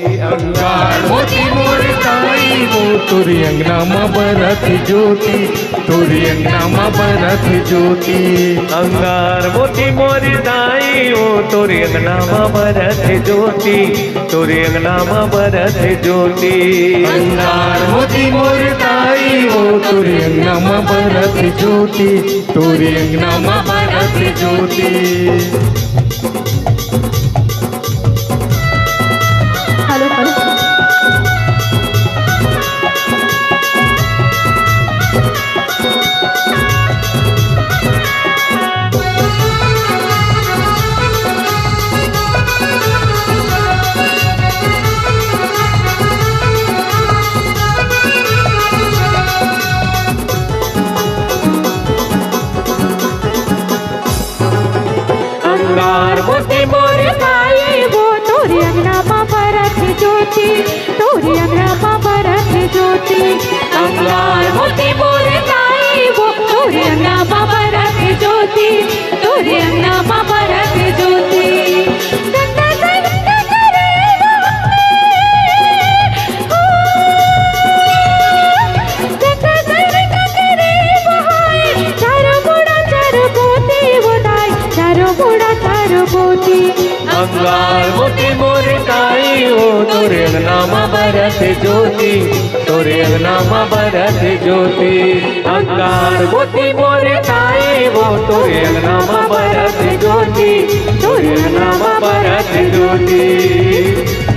अंगार मोती मोर ताई वो तोरी अंगना में बरत ज्योति, तोरी अंगना में बरत ज्योति। अंगार मोती मोर ताई वो तोरी अंगना में बरत ज्योति, तोरी अंगना में बरत ज्योति। अंगार मोती मोर ताई वो तोरी अंगना में बरत ज्योति, तोरी अंगना में बरत ज्योति। अंगार मोती मोर ताई वो तोरी अंगना में बरत ज्योति, तोरी अंगना में बरत ज्योति। अंगार मोती मोर ताई वो तोरी अंगना में बरत ज्योति, तोरी अंगना में बरत ज्योति। गंगा गंगा करे गंगा गंगा करे बहाए चारों बुढ़ा चारों पोती वो दाई चारों बुढ़ा चारों पोती। अंगार मोती मोर ताई वो तोरे अंगना में बरत ज्योति, तोरे अंगना में बरत ज्योति। अंगार मोती मोर ताई वो तोरे अंगना में बरत ज्योति, तोरे अंगना में बरत ज्योति।